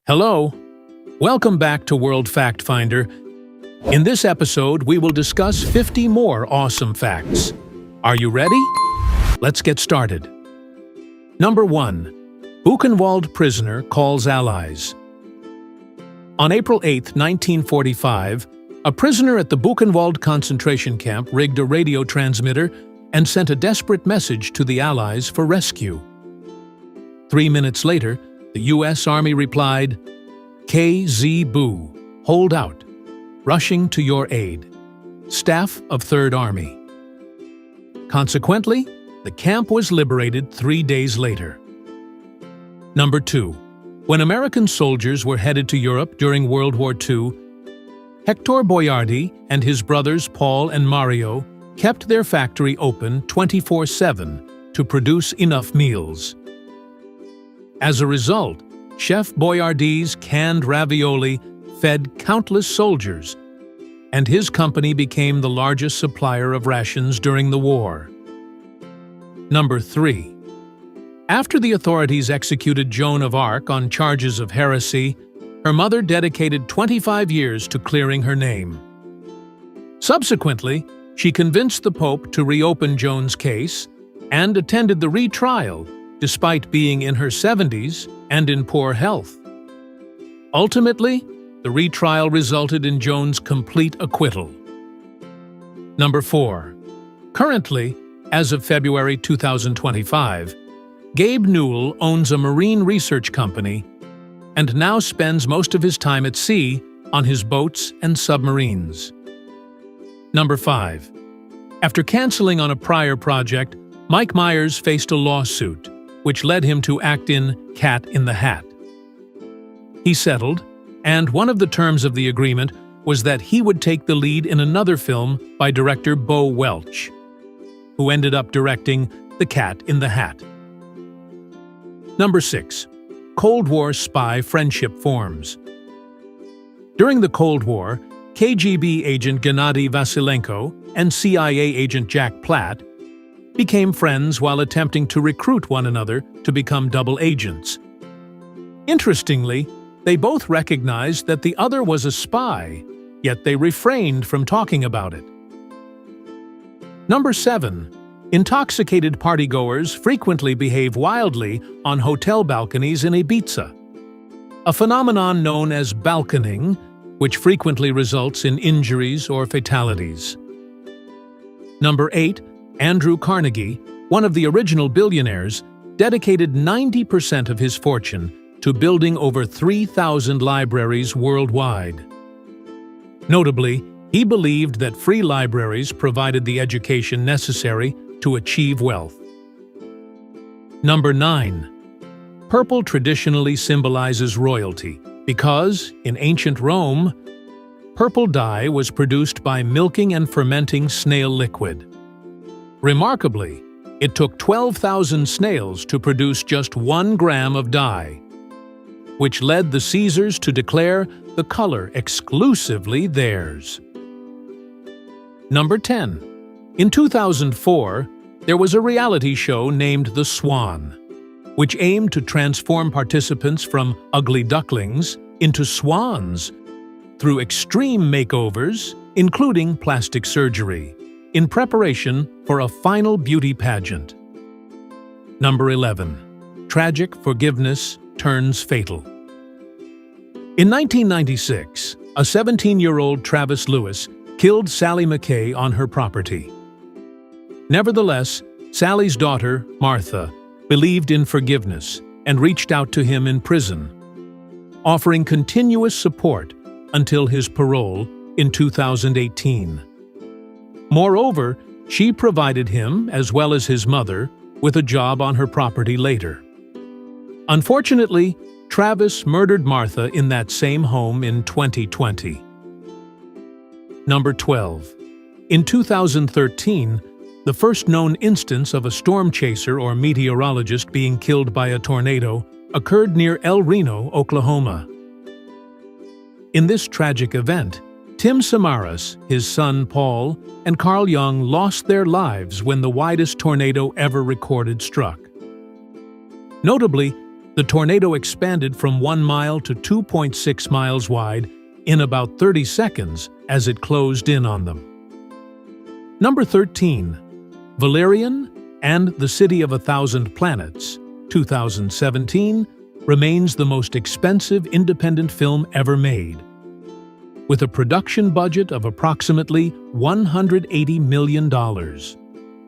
Hello, welcome back to World Fact Finder. In this episode, we will discuss 50 more awesome facts. Are you ready? Let's get started. Number 1. Buchenwald prisoner calls allies. On April 8, 1945, a prisoner at the Buchenwald concentration camp rigged a radio transmitter and sent a desperate message to the Allies for rescue. 3 minutes later, the U.S. Army replied, KZ-BU, hold out, rushing to your aid. Staff of 3rd Army. Consequently, the camp was liberated 3 days later. Number 2. When American soldiers were headed to Europe during World War II, Hector Boiardi and his brothers Paul and Mario kept their factory open 24/7 to produce enough meals. As a result, Chef Boyardi's canned ravioli fed countless soldiers, and his company became the largest supplier of rations during the war. Number 3. After the authorities executed Joan of Arc on charges of heresy, her mother dedicated 25 years to clearing her name. Subsequently, she convinced the Pope to reopen Joan's case and attended the retrial despite being in her 70s and in poor health. Ultimately, the retrial resulted in Joan's complete acquittal. Number 4. Currently, as of February 2025, Gabe Newell owns a marine research company and now spends most of his time at sea on his boats and submarines. Number 5. After canceling on a prior project, Mike Myers faced a lawsuit, which led him to act in Cat in the Hat. He settled, and one of the terms of the agreement was that he would take the lead in another film by director Bo Welch, who ended up directing The Cat in the Hat. Number 6. Cold War spy friendship forms. During the Cold War, KGB agent Gennady Vasilenko and CIA agent Jack Platt became friends while attempting to recruit one another to become double agents. Interestingly, they both recognized that the other was a spy, yet they refrained from talking about it. Number 7. Intoxicated partygoers frequently behave wildly on hotel balconies in Ibiza, a phenomenon known as balconing, which frequently results in injuries or fatalities. Number 8. Andrew Carnegie, one of the original billionaires, dedicated 90% of his fortune to building over 3,000 libraries worldwide. Notably, he believed that free libraries provided the education necessary to achieve wealth. Number 9. Purple traditionally symbolizes royalty because, in ancient Rome, purple dye was produced by milking and fermenting snail liquid. Remarkably, it took 12,000 snails to produce just 1 gram of dye, which led the Caesars to declare the color exclusively theirs. Number 10. In 2004, there was a reality show named The Swan, which aimed to transform participants from ugly ducklings into swans through extreme makeovers, including plastic surgery, in preparation for a final beauty pageant. Number 11. Tragic forgiveness turns fatal. In 1996, a 17-year-old Travis Lewis killed Sally McKay on her property. Nevertheless, Sally's daughter, Martha, believed in forgiveness and reached out to him in prison, offering continuous support until his parole in 2018. Moreover, she provided him, as well as his mother, with a job on her property later. Unfortunately, Travis murdered Martha in that same home in 2020. Number 12. In 2013, the first known instance of a storm chaser or meteorologist being killed by a tornado occurred near El Reno, Oklahoma. In this tragic event, Tim Samaras, his son Paul, and Carl Young lost their lives when the widest tornado ever recorded struck. Notably, The tornado expanded from 1 mile to 2.6 miles wide in about 30 seconds as it closed in on them. Number 13. Valerian and the City of a Thousand Planets, 2017, remains the most expensive independent film ever made. With a production budget of approximately $180 million.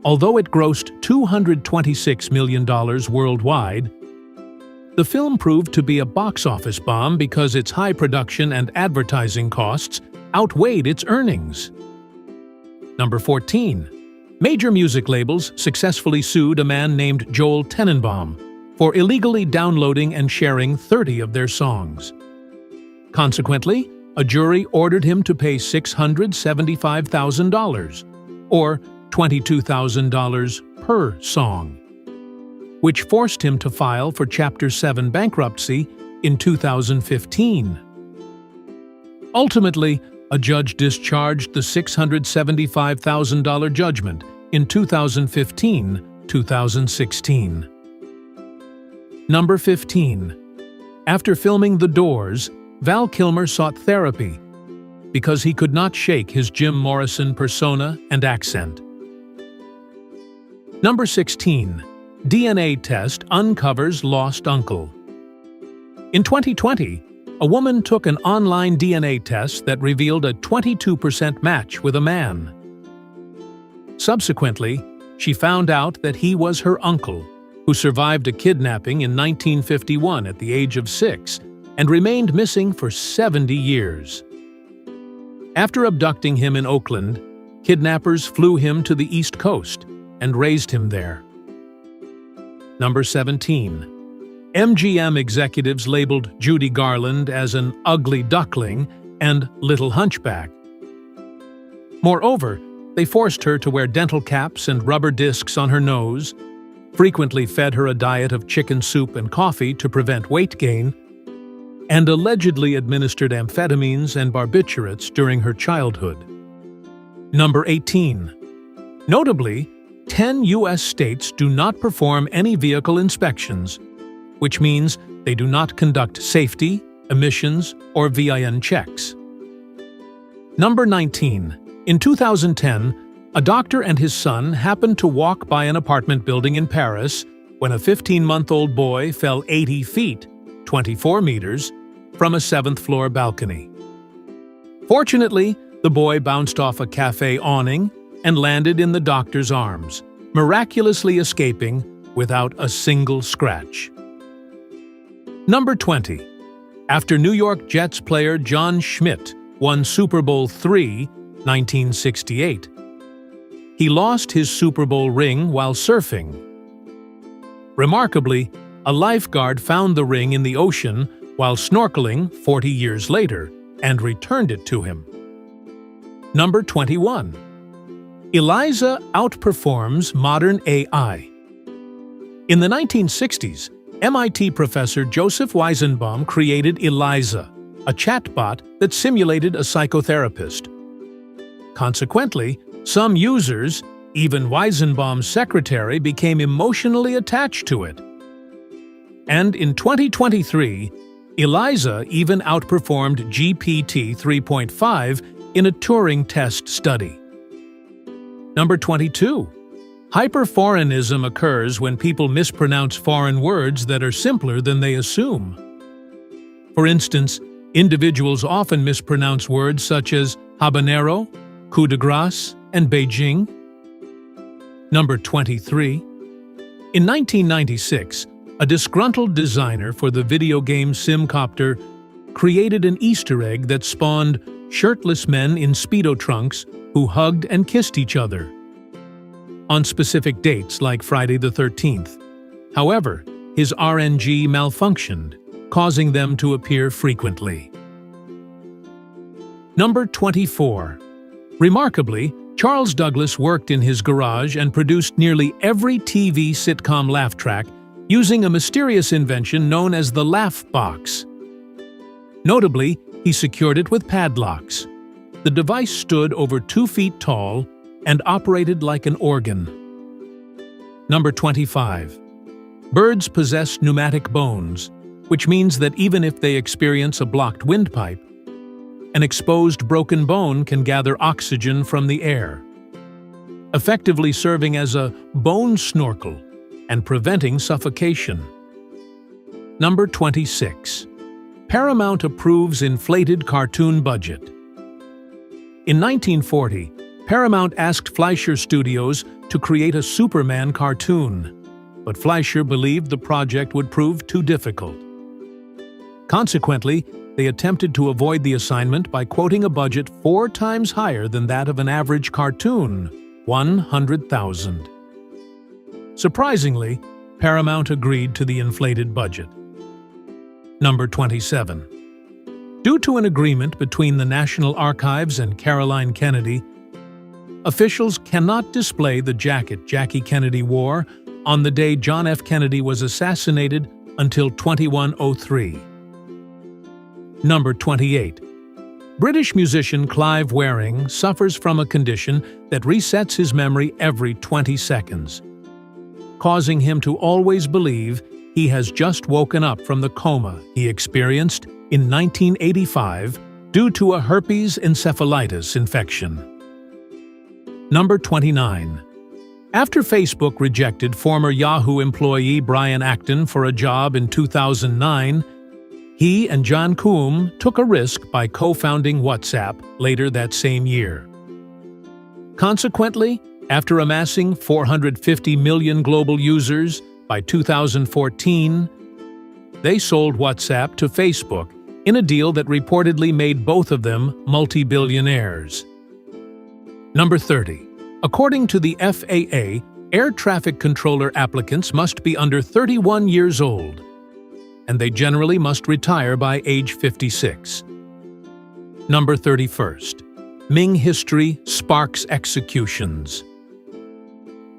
Although it grossed $226 million worldwide, the film proved to be a box office bomb because its high production and advertising costs outweighed its earnings. Number 14. Major music labels successfully sued a man named Joel Tenenbaum for illegally downloading and sharing 30 of their songs. Consequently, a jury ordered him to pay $675,000, or $22,000 per song, which forced him to file for Chapter 7 bankruptcy in 2015. Ultimately, a judge discharged the $675,000 judgment in 2015-2016. Number 15. After filming The Doors, Val Kilmer sought therapy because he could not shake his Jim Morrison persona and accent. Number 16. DNA test uncovers lost uncle. In 2020, a woman took an online DNA test that revealed a 22% match with a man. Subsequently, she found out that he was her uncle, who survived a kidnapping in 1951 at the age of 6 and remained missing for 70 years. After abducting him in Oakland, kidnappers flew him to the East Coast and raised him there. Number 17. MGM executives labeled Judy Garland as an ugly duckling and little hunchback. Moreover, they forced her to wear dental caps and rubber discs on her nose, frequently fed her a diet of chicken soup and coffee to prevent weight gain, and allegedly administered amphetamines and barbiturates during her childhood. Number 18. Notably, 10 U.S. states do not perform any vehicle inspections, which means they do not conduct safety, emissions, or VIN checks. Number 19. In 2010, a doctor and his son happened to walk by an apartment building in Paris when a 15-month-old boy fell 80 feet, 24 meters, from a 7th-floor balcony. Fortunately, the boy bounced off a cafe awning and landed in the doctor's arms, miraculously escaping without a single scratch. Number 20. After New York Jets player John Schmidt won Super Bowl III, 1968, he lost his Super Bowl ring while surfing. Remarkably, a lifeguard found the ring in the ocean while snorkeling 40 years later and returned it to him. Number 21. ELIZA outperforms modern AI. In the 1960s, MIT professor Joseph Weizenbaum created ELIZA, a chatbot that simulated a psychotherapist. Consequently, some users, even Weizenbaum's secretary, became emotionally attached to it. And in 2023, ELIZA even outperformed GPT 3.5 in a Turing test study. Number 22. Hyperforeignism occurs when people mispronounce foreign words that are simpler than they assume. For instance, individuals often mispronounce words such as habanero, coup de grace, and Beijing. Number 23. In 1996, a disgruntled designer for the video game Simcopter created an Easter egg that spawned shirtless men in Speedo trunks who hugged and kissed each other on specific dates like Friday the 13th. However, his RNG malfunctioned, causing them to appear frequently. Number 24. Remarkably, Charles Douglas worked in his garage and produced nearly every TV sitcom laugh track using a mysterious invention known as the Laugh Box. Notably, he secured it with padlocks. The device stood over 2 feet tall and operated like an organ. Number 25. Birds possess pneumatic bones, which means that even if they experience a blocked windpipe, an exposed broken bone can gather oxygen from the air, effectively serving as a bone snorkel and preventing suffocation. Number 26. Paramount approves inflated cartoon budget. In 1940, Paramount asked Fleischer Studios to create a Superman cartoon, but Fleischer believed the project would prove too difficult. Consequently, they attempted to avoid the assignment by quoting a budget 4 times higher than that of an average cartoon, $100,000. Surprisingly, Paramount agreed to the inflated budget. Number 27. Due to an agreement between the National Archives and Caroline Kennedy, officials cannot display the jacket Jackie Kennedy wore on the day John F. Kennedy was assassinated until 2103. Number 28. British musician Clive Wearing suffers from a condition that resets his memory every 20 seconds, causing him to always believe he has just woken up from the coma he experienced in 1985 due to a herpes encephalitis infection. Number 29. After Facebook rejected former Yahoo employee Brian Acton for a job in 2009, he and John Coombe took a risk by co-founding WhatsApp later that same year. Consequently, after amassing 450 million global users by 2014, they sold WhatsApp to Facebook in a deal that reportedly made both of them multi-billionaires. Number 30. According to the FAA, air traffic controller applicants must be under 31 years old, and they generally must retire by age 56. Number 31st. Ming history sparks executions.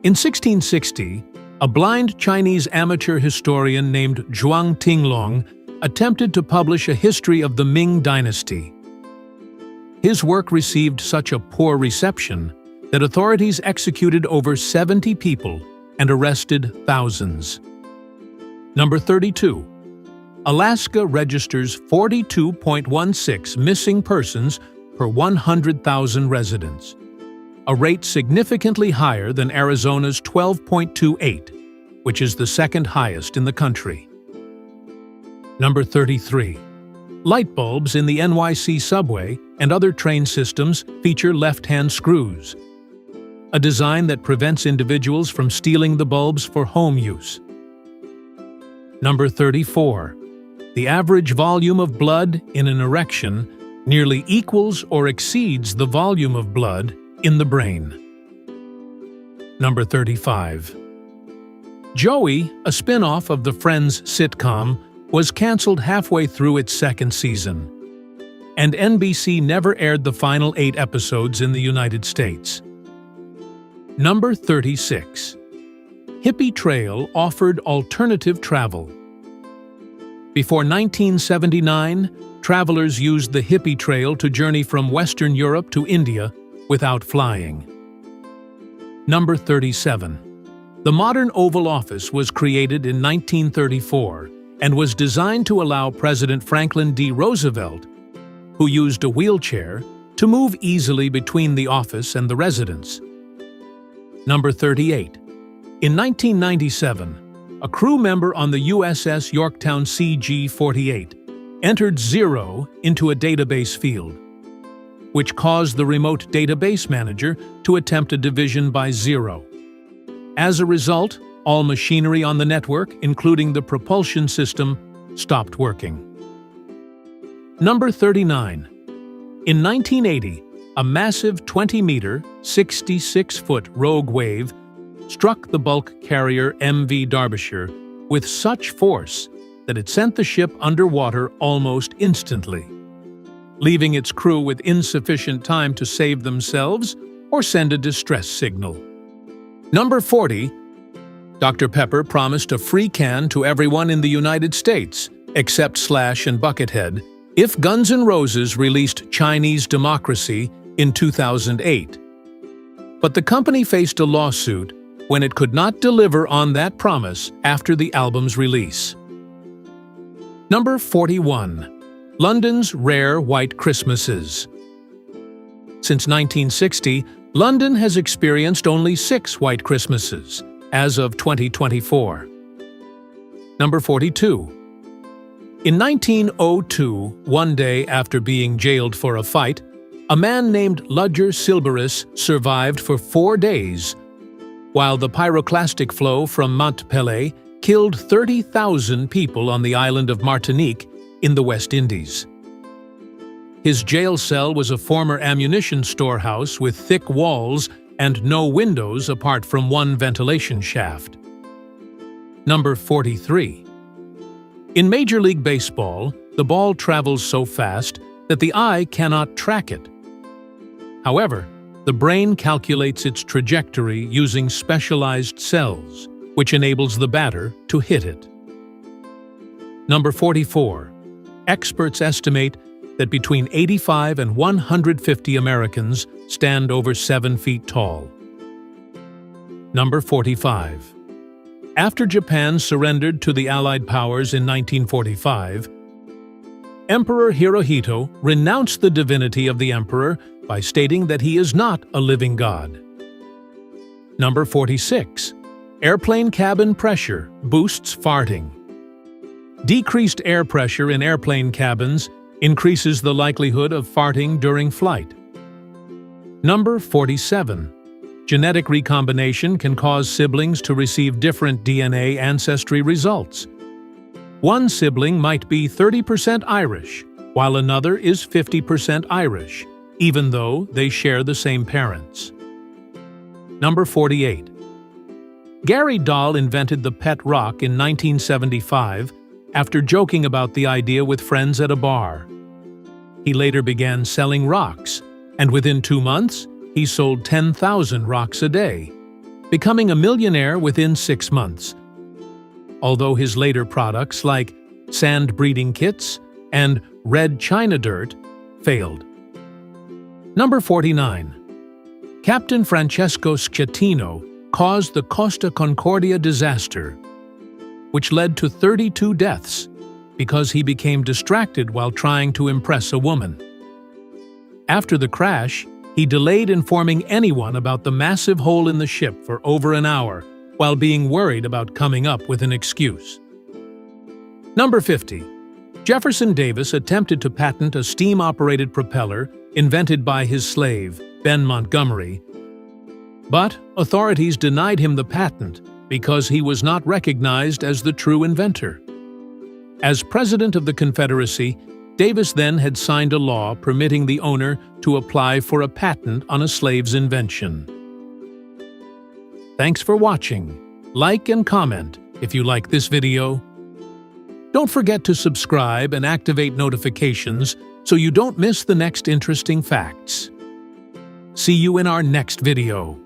In 1660, a blind Chinese amateur historian named Zhuang Tinglong attempted to publish a history of the Ming dynasty. His work received such a poor reception that authorities executed over 70 people and arrested thousands. Number 32. Alaska registers 42.16 missing persons per 100,000 residents, a rate significantly higher than Arizona's 12.28, which is the second highest in the country. Number 33. Light bulbs in the NYC subway and other train systems feature left-hand screws, a design that prevents individuals from stealing the bulbs for home use. Number 34. The average volume of blood in an erection nearly equals or exceeds the volume of blood in the brain. Number 35. Joey, a spin-off of the Friends sitcom, was canceled halfway through its second season, and NBC never aired the final 8 episodes in the United States. Number 36. Hippie Trail offered alternative travel. Before 1979, travelers used the Hippie Trail to journey from Western Europe to India without flying. Number 37. The modern Oval Office was created in 1934 and was designed to allow President Franklin D. Roosevelt, who used a wheelchair, to move easily between the office and the residence. Number 38. In 1997, a crew member on the USS Yorktown CG-48 entered 0 into a database field, which caused the remote database manager to attempt a division by 0. As a result, all machinery on the network, including the propulsion system, stopped working. Number 39. In 1980, a massive 20-meter, 66-foot rogue wave struck the bulk carrier MV Derbyshire with such force that it sent the ship underwater almost instantly, leaving its crew with insufficient time to save themselves or send a distress signal. Number 40. Dr. Pepper promised a free can to everyone in the United States, except Slash and Buckethead, if Guns N' Roses released Chinese Democracy in 2008. But the company faced a lawsuit when it could not deliver on that promise after the album's release. Number 41. London's Rare White Christmases. Since 1960, London has experienced only 6 White Christmases, as of 2024. Number 42. In 1902, one day after being jailed for a fight, a man named Ludger Silberus survived for 4 days, while the pyroclastic flow from Mont Pelée killed 30,000 people on the island of Martinique in the West Indies. His jail cell was a former ammunition storehouse with thick walls and no windows apart from one ventilation shaft. Number 43. In Major League Baseball, the ball travels so fast that the eye cannot track it. However, the brain calculates its trajectory using specialized cells, which enables the batter to hit it. Number 44. Experts estimate that between 85 and 150 Americans stand over 7 feet tall. Number 45. After Japan surrendered to the Allied powers in 1945, Emperor Hirohito renounced the divinity of the emperor by stating that he is not a living god. Number 46. Airplane cabin pressure boosts farting. Decreased air pressure in airplane cabins increases the likelihood of farting during flight. Number 47. Genetic recombination can cause siblings to receive different DNA ancestry results. One sibling might be 30% Irish, while another is 50% Irish, even though they share the same parents. Number 48. Gary Dahl invented the pet rock in 1975 after joking about the idea with friends at a bar. He later began selling rocks, and within 2 months, he sold 10,000 rocks a day, becoming a millionaire within 6 months. Although his later products like sand breeding kits and red china dirt failed. Number 49. Captain Francesco Schettino caused the Costa Concordia disaster, which led to 32 deaths because he became distracted while trying to impress a woman. After the crash, he delayed informing anyone about the massive hole in the ship for over an hour while being worried about coming up with an excuse. Number 50. Jefferson Davis attempted to patent a steam-operated propeller invented by his slave, Ben Montgomery, but authorities denied him the patent because he was not recognized as the true inventor. As President of the Confederacy, Davis then had signed a law permitting the owner to apply for a patent on a slave's invention. Thanks for watching. Like and comment if you like this video. Don't forget to subscribe and activate notifications so you don't miss the next interesting facts. See you in our next video.